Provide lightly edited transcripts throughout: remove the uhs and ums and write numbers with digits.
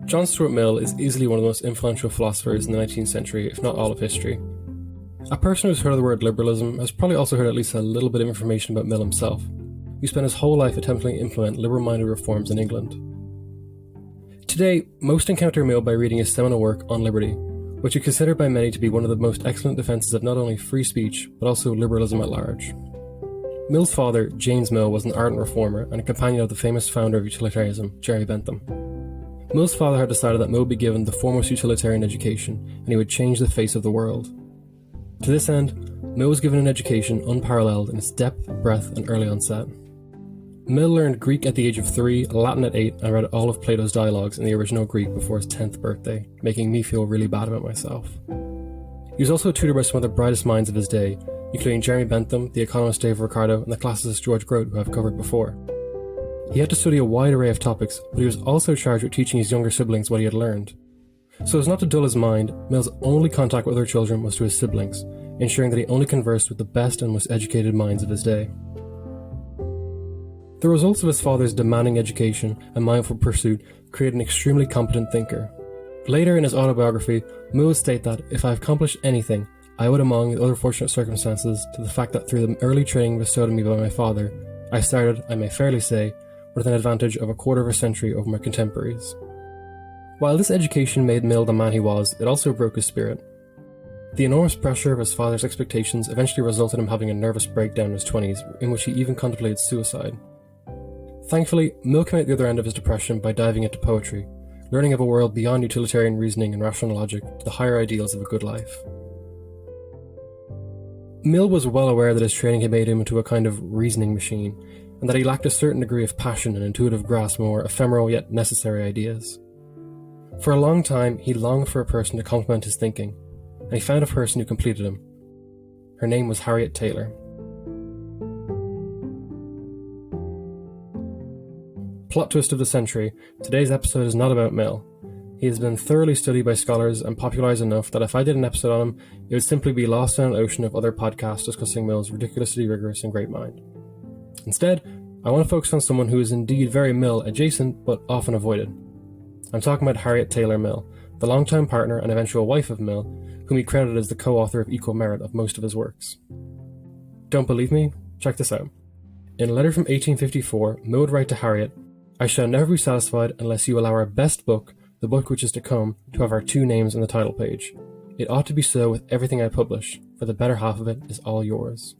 John Stuart Mill is easily one of the most influential philosophers in the 19th century, if not all of history. A person who's heard of the word liberalism has probably also heard at least a little bit of information about Mill himself, who spent his whole life attempting to implement liberal-minded reforms in England. Today, most encounter Mill by reading his seminal work On Liberty, which is considered by many to be one of the most excellent defences of not only free speech, but also liberalism at large. Mill's father, James Mill, was an ardent reformer and a companion of the famous founder of utilitarianism, Jeremy Bentham. Mill's father had decided that Mill would be given the foremost utilitarian education, and he would change the face of the world. To this end, Mill was given an education unparalleled in its depth, breadth, and early onset. Mill learned Greek at the age of 3, Latin at 8, and read all of Plato's dialogues in the original Greek before his 10th birthday, making me feel really bad about myself. He was also tutored by some of the brightest minds of his day, including Jeremy Bentham, the economist Dave Ricardo, and the classicist George Grote, who I've covered before. He had to study a wide array of topics, but he was also charged with teaching his younger siblings what he had learned. So as not to dull his mind, Mill's only contact with other children was to his siblings, ensuring that he only conversed with the best and most educated minds of his day. The results of his father's demanding education and mindful pursuit created an extremely competent thinker. Later in his autobiography, Mill would state that if I accomplished anything, I owed among the other fortunate circumstances to the fact that through the early training bestowed on me by my father, I started, I may fairly say, with an advantage of a quarter of a century over my contemporaries. While this education made Mill the man he was, it also broke his spirit. The enormous pressure of his father's expectations eventually resulted in him having a nervous breakdown in his 20s, in which he even contemplated suicide. Thankfully, Mill came out the other end of his depression by diving into poetry, learning of a world beyond utilitarian reasoning and rational logic to the higher ideals of a good life. Mill was well aware that his training had made him into a kind of reasoning machine, and that he lacked a certain degree of passion and intuitive grasp of more ephemeral yet necessary ideas. For a long time, he longed for a person to complement his thinking, and he found a person who completed him. Her name was Harriet Taylor. Plot twist of the century, today's episode is not about Mill. He has been thoroughly studied by scholars and popularised enough that if I did an episode on him, it would simply be lost in an ocean of other podcasts discussing Mill's ridiculously rigorous and great mind. Instead, I want to focus on someone who is indeed very Mill adjacent but often avoided. I'm talking about Harriet Taylor Mill, the longtime partner and eventual wife of Mill, whom he credited as the co-author of equal merit of most of his works. Don't believe me? Check this out. In a letter from 1854, Mill would write to Harriet, "I shall never be satisfied unless you allow our best book, the book which is to come, to have our two names on the title page. It ought to be so with everything I publish, for the better half of it is all yours."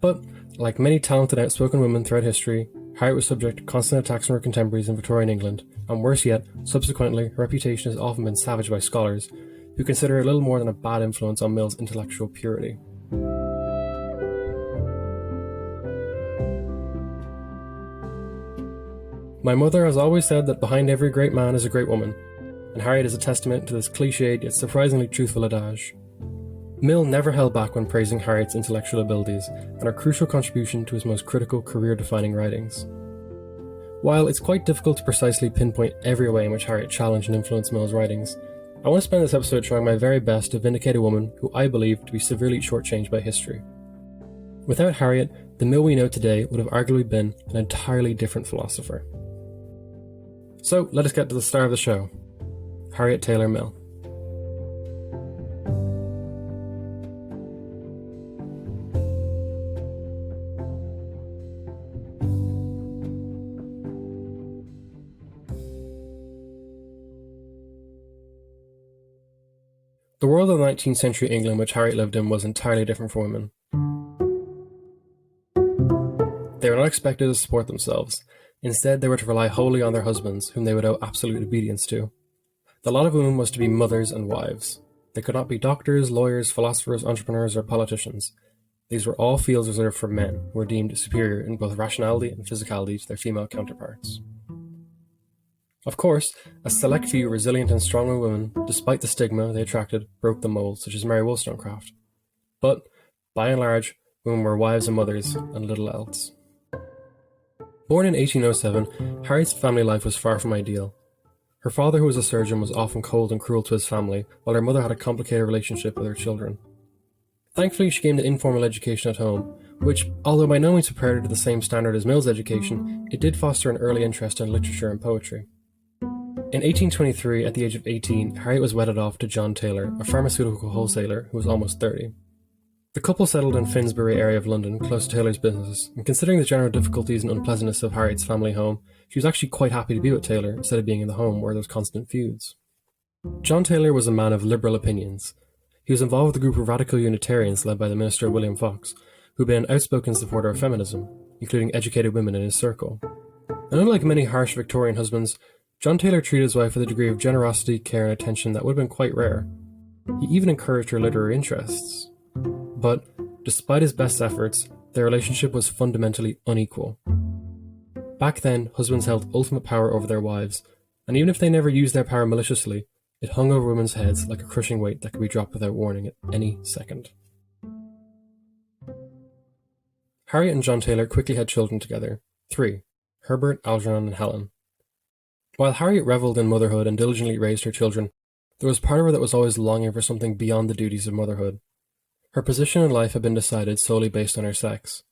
But, like many talented outspoken women throughout history, Harriet was subject to constant attacks from her contemporaries in Victorian England, and worse yet, subsequently, her reputation has often been savaged by scholars, who consider her little more than a bad influence on Mill's intellectual purity. My mother has always said that behind every great man is a great woman, and Harriet is a testament to this cliched yet surprisingly truthful adage. Mill never held back when praising Harriet's intellectual abilities and her crucial contribution to his most critical career-defining writings. While it's quite difficult to precisely pinpoint every way in which Harriet challenged and influenced Mill's writings, I want to spend this episode trying my very best to vindicate a woman who I believe to be severely shortchanged by history. Without Harriet, the Mill we know today would have arguably been an entirely different philosopher. So, let us get to the star of the show, Harriet Taylor Mill. The world of 19th century England which Harriet lived in was entirely different for women. They were not expected to support themselves. Instead, they were to rely wholly on their husbands, whom they would owe absolute obedience to. The lot of women was to be mothers and wives. They could not be doctors, lawyers, philosophers, entrepreneurs, or politicians. These were all fields reserved for men, who were deemed superior in both rationality and physicality to their female counterparts. Of course, a select few resilient and strong women, despite the stigma they attracted, broke the mold, such as Mary Wollstonecraft. But, by and large, women were wives and mothers, and little else. Born in 1807, Harriet's family life was far from ideal. Her father, who was a surgeon, was often cold and cruel to his family, while her mother had a complicated relationship with her children. Thankfully, she gained an informal education at home, which, although by no means prepared her to the same standard as Mill's education, it did foster an early interest in literature and poetry. In 1823, at the age of 18, Harriet was wedded off to John Taylor, a pharmaceutical wholesaler who was almost 30. The couple settled in Finsbury area of London, close to Taylor's business, and considering the general difficulties and unpleasantness of Harriet's family home, she was actually quite happy to be with Taylor instead of being in the home where there was constant feuds. John Taylor was a man of liberal opinions. He was involved with a group of radical Unitarians led by the minister William Fox, who had been an outspoken supporter of feminism, including educated women in his circle. And unlike many harsh Victorian husbands, John Taylor treated his wife with a degree of generosity, care, and attention that would have been quite rare. He even encouraged her literary interests. But, despite his best efforts, their relationship was fundamentally unequal. Back then, husbands held ultimate power over their wives, and even if they never used their power maliciously, it hung over women's heads like a crushing weight that could be dropped without warning at any second. Harriet and John Taylor quickly had children together, 3, Herbert, Algernon, and Helen. While Harriet revelled in motherhood and diligently raised her children, there was part of her that was always longing for something beyond the duties of motherhood. Her position in life had been decided solely based on her sex.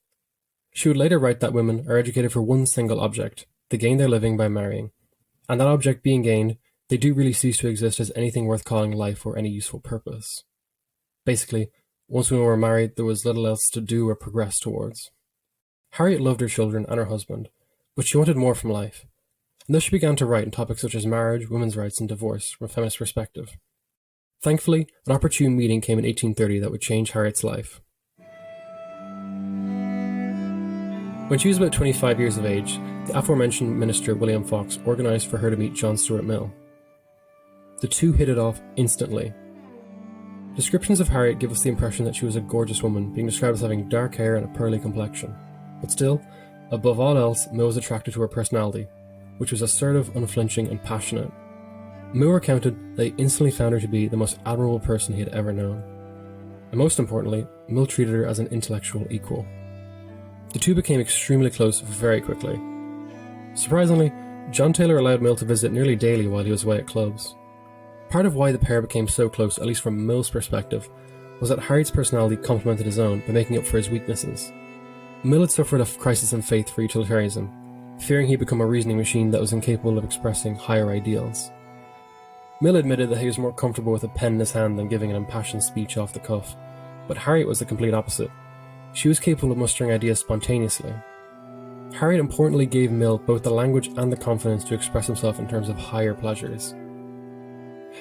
She would later write that women are educated for one single object, to gain their living by marrying, and that object being gained, they do really cease to exist as anything worth calling life or any useful purpose. Basically, once women were married, there was little else to do or progress towards. Harriet loved her children and her husband, but she wanted more from life, and thus she began to write on topics such as marriage, women's rights, and divorce from a feminist perspective. Thankfully, an opportune meeting came in 1830 that would change Harriet's life. When she was about 25 years of age, the aforementioned minister William Fox organised for her to meet John Stuart Mill. The two hit it off instantly. Descriptions of Harriet give us the impression that she was a gorgeous woman, being described as having dark hair and a pearly complexion. But still, above all else, Mill was attracted to her personality, which was assertive, unflinching, and passionate. Mill recounted that he instantly found her to be the most admirable person he had ever known. And most importantly, Mill treated her as an intellectual equal. The two became extremely close very quickly. Surprisingly, John Taylor allowed Mill to visit nearly daily while he was away at clubs. Part of why the pair became so close, at least from Mill's perspective, was that Harriet's personality complemented his own by making up for his weaknesses. Mill had suffered a crisis in faith for utilitarianism, fearing he'd become a reasoning machine that was incapable of expressing higher ideals. Mill admitted that he was more comfortable with a pen in his hand than giving an impassioned speech off the cuff, but Harriet was the complete opposite. She was capable of mustering ideas spontaneously. Harriet importantly gave Mill both the language and the confidence to express himself in terms of higher pleasures.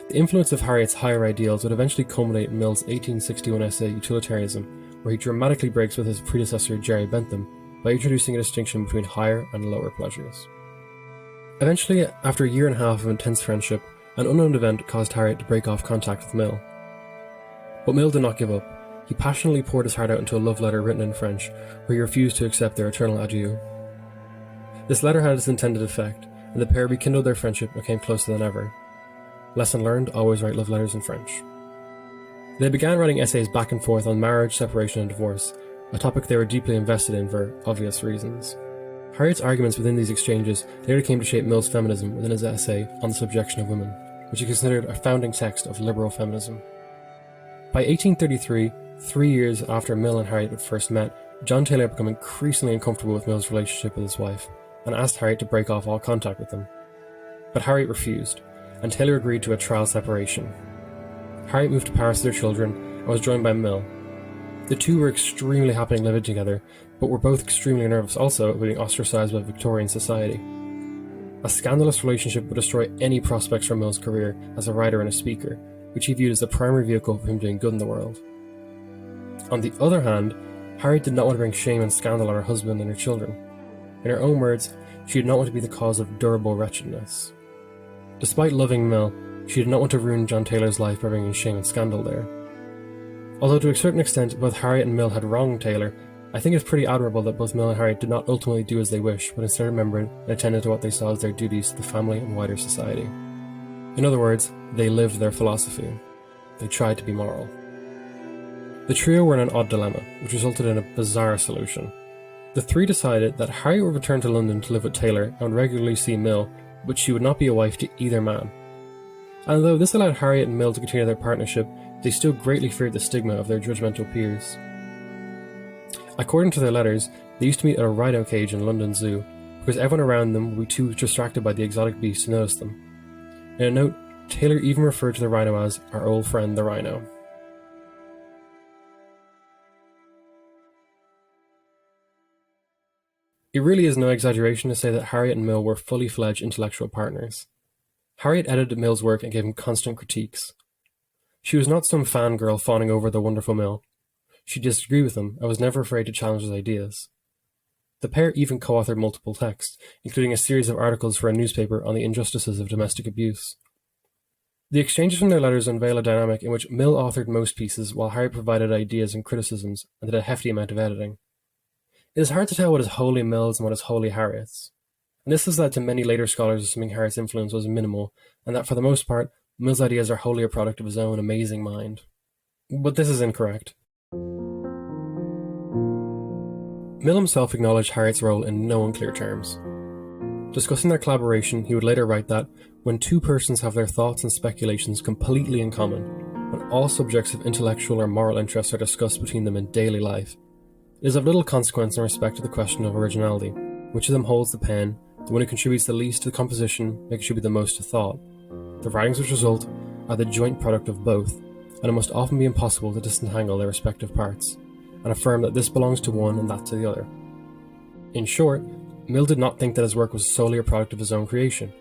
The influence of Harriet's higher ideals would eventually culminate in Mill's 1861 essay Utilitarianism, where he dramatically breaks with his predecessor Jerry Bentham by introducing a distinction between higher and lower pleasures. Eventually, after a year and a half of intense friendship, an unknown event caused Harriet to break off contact with Mill. But Mill did not give up. He passionately poured his heart out into a love letter written in French, where he refused to accept their eternal adieu. This letter had its intended effect, and the pair rekindled their friendship and became closer than ever. Lesson learned, always write love letters in French. They began writing essays back and forth on marriage, separation, and divorce, a topic they were deeply invested in for obvious reasons. Harriet's arguments within these exchanges later came to shape Mill's feminism within his essay on the subjection of women, which he considered a founding text of liberal feminism. By 1833, 3 years after Mill and Harriet had first met, John Taylor had become increasingly uncomfortable with Mill's relationship with his wife, and asked Harriet to break off all contact with him. But Harriet refused, and Taylor agreed to a trial separation. Harriet moved to Paris with their children and was joined by Mill. The two were extremely happy living together, but were both extremely nervous also of being ostracised by Victorian society. A scandalous relationship would destroy any prospects for Mill's career as a writer and a speaker, which he viewed as the primary vehicle for him doing good in the world. On the other hand, Harriet did not want to bring shame and scandal on her husband and her children. In her own words, she did not want to be the cause of durable wretchedness. Despite loving Mill, she did not want to ruin John Taylor's life by bringing shame and scandal there. Although to a certain extent both Harriet and Mill had wronged Taylor, I think it's pretty admirable that both Mill and Harriet did not ultimately do as they wish, but instead remembered and attended to what they saw as their duties to the family and wider society. In other words, they lived their philosophy. They tried to be moral. The trio were in an odd dilemma, which resulted in a bizarre solution. The three decided that Harriet would return to London to live with Taylor and regularly see Mill, but she would not be a wife to either man. And though this allowed Harriet and Mill to continue their partnership, they still greatly feared the stigma of their judgmental peers. According to their letters, they used to meet at a rhino cage in London Zoo, because everyone around them would be too distracted by the exotic beast to notice them. In a note, Taylor even referred to the rhino as our old friend the rhino. It really is no exaggeration to say that Harriet and Mill were fully fledged intellectual partners. Harriet edited Mill's work and gave him constant critiques. She was not some fangirl fawning over the wonderful Mill. She disagreed with him and was never afraid to challenge his ideas. The pair even co-authored multiple texts, including a series of articles for a newspaper on the injustices of domestic abuse. The exchanges from their letters unveil a dynamic in which Mill authored most pieces while Harriet provided ideas and criticisms and did a hefty amount of editing. It is hard to tell what is wholly Mill's and what is wholly Harriet's, and this has led to many later scholars assuming Harriet's influence was minimal, and that for the most part, Mill's ideas are wholly a product of his own amazing mind. But this is incorrect. Mill himself acknowledged Harriet's role in no unclear terms. Discussing their collaboration, he would later write that, when two persons have their thoughts and speculations completely in common, when all subjects of intellectual or moral interest are discussed between them in daily life, it is of little consequence in respect to the question of originality. Which of them holds the pen, the one who contributes the least to the composition may contribute the most to thought. The writings which result are the joint product of both, and it must often be impossible to disentangle their respective parts, and affirm that this belongs to one and that to the other. In short, Mill did not think that his work was solely a product of his own creation.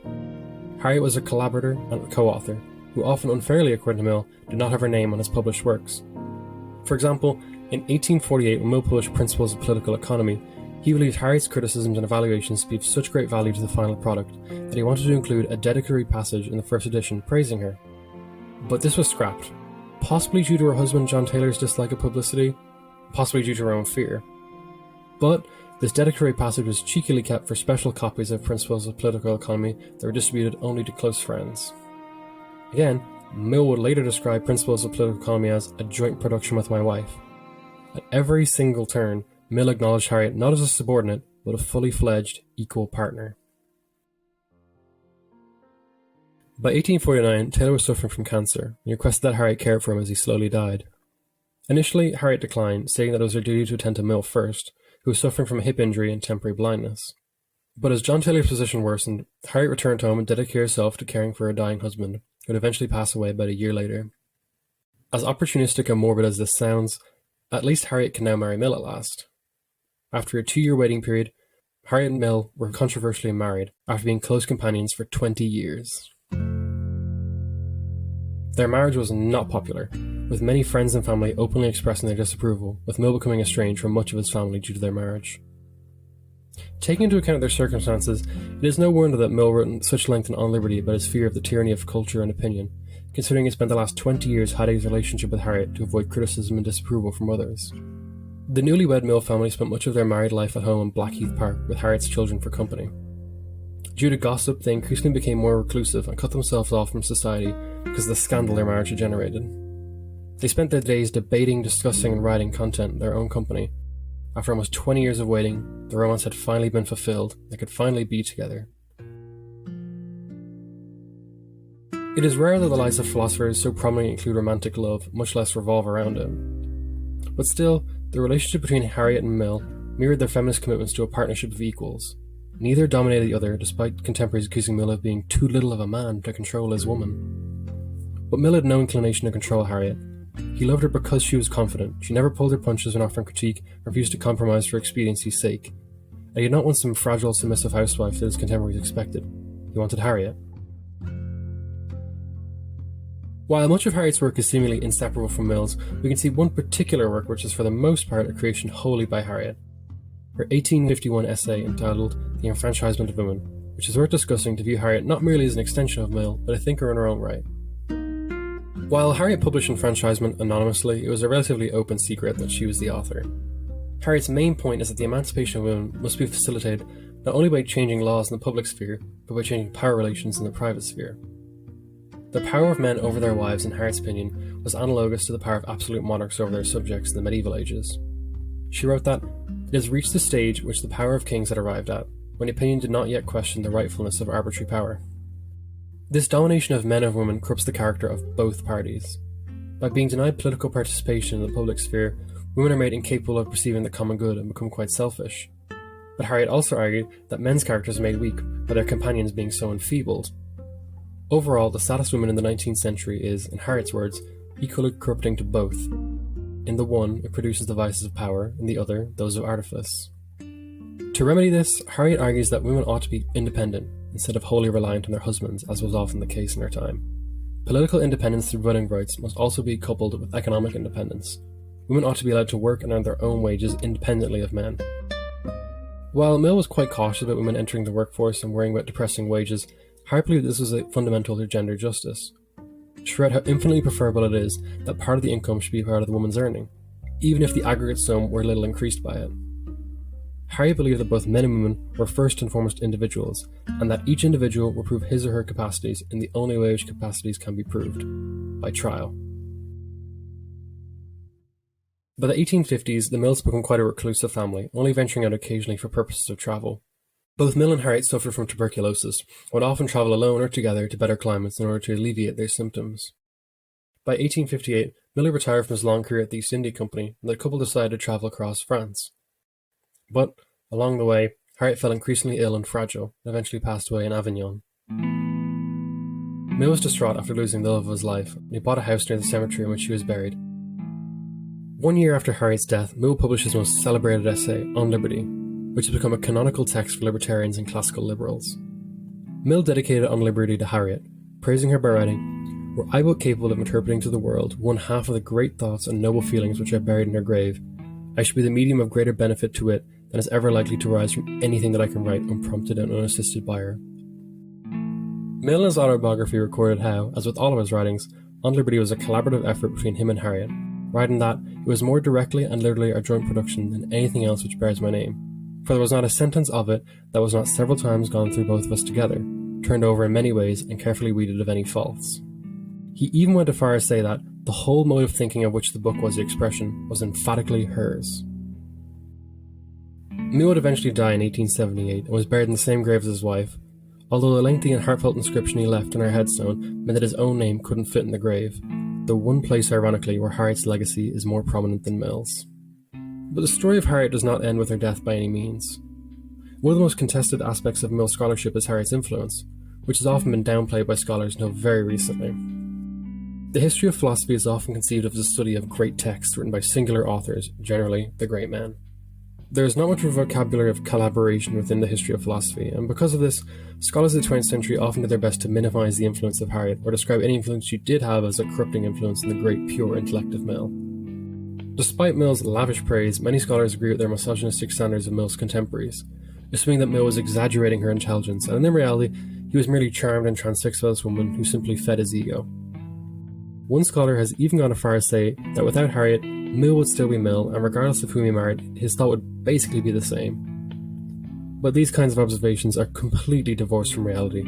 Harriet was a collaborator and a co-author, who often unfairly, according to Mill, did not have her name on his published works. For example, in 1848, when Mill published Principles of Political Economy, he believed Harriet's criticisms and evaluations to be of such great value to the final product that he wanted to include a dedicatory passage in the first edition praising her. But this was scrapped, possibly due to her husband John Taylor's dislike of publicity, possibly due to her own fear. But this dedicatory passage was cheekily kept for special copies of Principles of Political Economy that were distributed only to close friends. Again, Mill would later describe Principles of Political Economy as a joint production with my wife. At every single turn, Mill acknowledged Harriet not as a subordinate, but a fully fledged, equal partner. By 1849, Taylor was suffering from cancer, and he requested that Harriet cared for him as he slowly died. Initially, Harriet declined, saying that it was her duty to attend to Mill first, who was suffering from a hip injury and temporary blindness. But as John Taylor's position worsened, Harriet returned home and dedicated herself to caring for her dying husband, who would eventually pass away about a year later. As opportunistic and morbid as this sounds, at least Harriet can now marry Mill at last. After a 2-year waiting period, Harriet and Mill were controversially married after being close companions for 20 years. Their marriage was not popular, with many friends and family openly expressing their disapproval, with Mill becoming estranged from much of his family due to their marriage. Taking into account their circumstances, it is no wonder that Mill wrote in such length and on liberty about his fear of the tyranny of culture and opinion, considering he spent the last 20 years hiding his relationship with Harriet to avoid criticism and disapproval from others. The newlywed Mill family spent much of their married life at home in Blackheath Park with Harriet's children for company. Due to gossip, they increasingly became more reclusive and cut themselves off from society because of the scandal their marriage had generated. They spent their days debating, discussing, and writing content in their own company. After almost 20 years of waiting, the romance had finally been fulfilled. They could finally be together. It is rare that the lives of philosophers so prominently include romantic love, much less revolve around it. But still, the relationship between Harriet and Mill mirrored their feminist commitments to a partnership of equals. Neither dominated the other, despite contemporaries accusing Mill of being too little of a man to control his woman. But Mill had no inclination to control Harriet. He loved her because she was confident. She never pulled her punches when offering critique, and refused to compromise for expediency's sake. And he did not want some fragile, submissive housewife that his contemporaries expected. He wanted Harriet. While much of Harriet's work is seemingly inseparable from Mill's, we can see one particular work which is for the most part a creation wholly by Harriet. Her 1851 essay entitled The Enfranchisement of Women, which is worth discussing to view Harriet not merely as an extension of Mill, but a thinker in her own right. While Harriet published Enfranchisement anonymously, it was a relatively open secret that she was the author. Harriet's main point is that the emancipation of women must be facilitated not only by changing laws in the public sphere, but by changing power relations in the private sphere. The power of men over their wives, in Harriet's opinion, was analogous to the power of absolute monarchs over their subjects in the medieval ages. She wrote that, "It has reached the stage which the power of kings had arrived at, when opinion did not yet question the rightfulness of arbitrary power. This domination of men over women corrupts the character of both parties. By being denied political participation in the public sphere, women are made incapable of perceiving the common good and become quite selfish." But Harriet also argued that men's characters are made weak by their companions being so enfeebled. Overall, the saddest woman in the 19th century is, in Harriet's words, equally corrupting to both. In the one, it produces the vices of power, in the other, those of artifice. To remedy this, Harriet argues that women ought to be independent, instead of wholly reliant on their husbands, as was often the case in her time. Political independence through voting rights must also be coupled with economic independence. Women ought to be allowed to work and earn their own wages independently of men. While Mill was quite cautious about women entering the workforce and worrying about depressing wages, Harriet believed this was fundamental to gender justice. She read how infinitely preferable it is that part of the income should be part of the woman's earning, even if the aggregate sum were little increased by it. Harriet believed that both men and women were first and foremost individuals, and that each individual will prove his or her capacities in the only way which capacities can be proved: by trial. By the 1850s, the Mills became quite a reclusive family, only venturing out occasionally for purposes of travel. Both Mill and Harriet suffered from tuberculosis, and would often travel alone or together to better climates in order to alleviate their symptoms. By 1858, Miller retired from his long career at the East India Company, and the couple decided to travel across France. But, along the way, Harriet fell increasingly ill and fragile, and eventually passed away in Avignon. Mill was distraught after losing the love of his life, and he bought a house near the cemetery in which she was buried. 1 year after Harriet's death, Mill published his most celebrated essay, On Liberty, which has become a canonical text for libertarians and classical liberals. Mill dedicated On Liberty to Harriet, praising her by writing, "Were I but capable of interpreting to the world one half of the great thoughts and noble feelings which are buried in her grave, I should be the medium of greater benefit to it than is ever likely to rise from anything that I can write unprompted and unassisted by her." Mill in his autobiography recorded how, as with all of his writings, On Liberty was a collaborative effort between him and Harriet, writing that it was more directly and literally a joint production than anything else which bears my name, for there was not a sentence of it that was not several times gone through both of us together, turned over in many ways and carefully weeded of any faults. He even went as far as to say that the whole mode of thinking of which the book was the expression was emphatically hers. Mill would eventually die in 1878 and was buried in the same grave as his wife, although the lengthy and heartfelt inscription he left on her headstone meant that his own name couldn't fit in the grave, the one place, ironically, where Harriet's legacy is more prominent than Mill's. But the story of Harriet does not end with her death by any means. One of the most contested aspects of Mill's scholarship is Harriet's influence, which has often been downplayed by scholars until very recently. The history of philosophy is often conceived of as a study of great texts written by singular authors, generally the great man. There is not much of a vocabulary of collaboration within the history of philosophy, and because of this, scholars of the 20th century often did their best to minimize the influence of Harriet, or describe any influence she did have as a corrupting influence in the great pure intellect of Mill. Despite Mill's lavish praise, many scholars agree with their misogynistic standards of Mill's contemporaries, assuming that Mill was exaggerating her intelligence, and in reality, he was merely charmed and transfixed by this woman who simply fed his ego. One scholar has even gone as far as to say that without Harriet, Mill would still be Mill, and regardless of whom he married, his thought would basically be the same. But these kinds of observations are completely divorced from reality.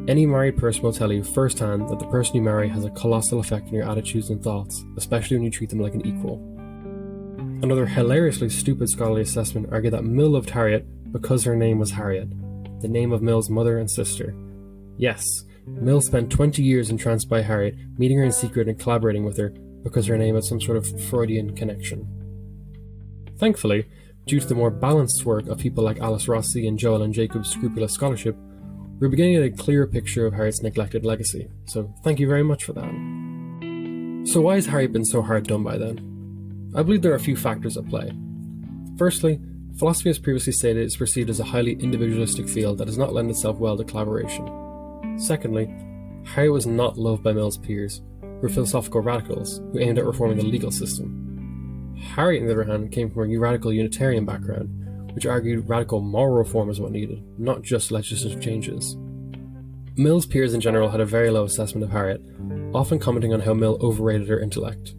Any married person will tell you firsthand that the person you marry has a colossal effect on your attitudes and thoughts, especially when you treat them like an equal. Another hilariously stupid scholarly assessment argued that Mill loved Harriet because her name was Harriet, the name of Mill's mother and sister. Yes, Mill spent 20 years entranced by Harriet, meeting her in secret and collaborating with her because her name had some sort of Freudian connection. Thankfully, due to the more balanced work of people like Alice Rossi and Joel and Jacob's scrupulous scholarship, we're beginning to get a clearer picture of Harriet's neglected legacy, so thank you very much for that. So why has Harriet been so hard done by then? I believe there are a few factors at play. Firstly, philosophy, as previously stated, is perceived as a highly individualistic field that does not lend itself well to collaboration. Secondly, Harriet was not loved by Mill's peers, who were philosophical radicals who aimed at reforming the legal system. Harriet, on the other hand, came from a radical Unitarian background, which argued radical moral reform is what needed, not just legislative changes. Mill's peers in general had a very low assessment of Harriet, often commenting on how Mill overrated her intellect.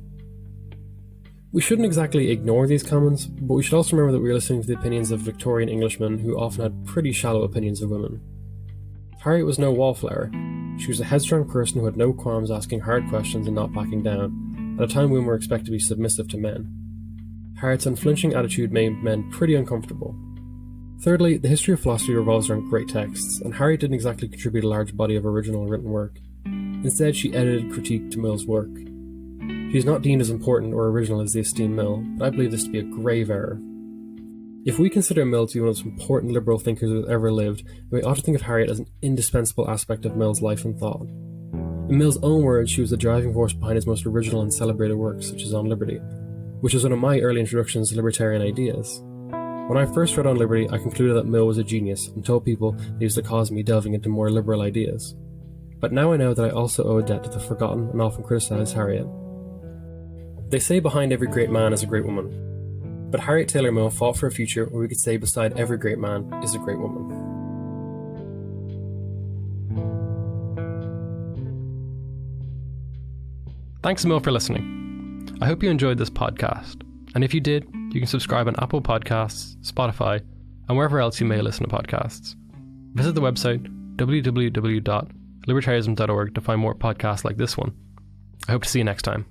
We shouldn't exactly ignore these comments, but we should also remember that we are listening to the opinions of Victorian Englishmen who often had pretty shallow opinions of women. Harriet was no wallflower. She was a headstrong person who had no qualms asking hard questions and not backing down, at a time women were expected to be submissive to men. Harriet's unflinching attitude made men pretty uncomfortable. Thirdly, the history of philosophy revolves around great texts, and Harriet didn't exactly contribute a large body of original written work. Instead, she edited critiqued to Mill's work. She is not deemed as important or original as the esteemed Mill, but I believe this to be a grave error. If we consider Mill to be one of the most important liberal thinkers who has ever lived, then we ought to think of Harriet as an indispensable aspect of Mill's life and thought. In Mill's own words, she was the driving force behind his most original and celebrated works, such as On Liberty, which was one of my early introductions to libertarian ideas. When I first read On Liberty, I concluded that Mill was a genius and told people that he was the cause of me delving into more liberal ideas. But now I know that I also owe a debt to the forgotten and often criticised Harriet. They say behind every great man is a great woman, but Harriet Taylor Mill fought for a future where we could say beside every great man is a great woman. Thanks a mil for listening. I hope you enjoyed this podcast, and if you did, you can subscribe on Apple Podcasts, Spotify, and wherever else you may listen to podcasts. Visit the website www.libertarianism.org to find more podcasts like this one. I hope to see you next time.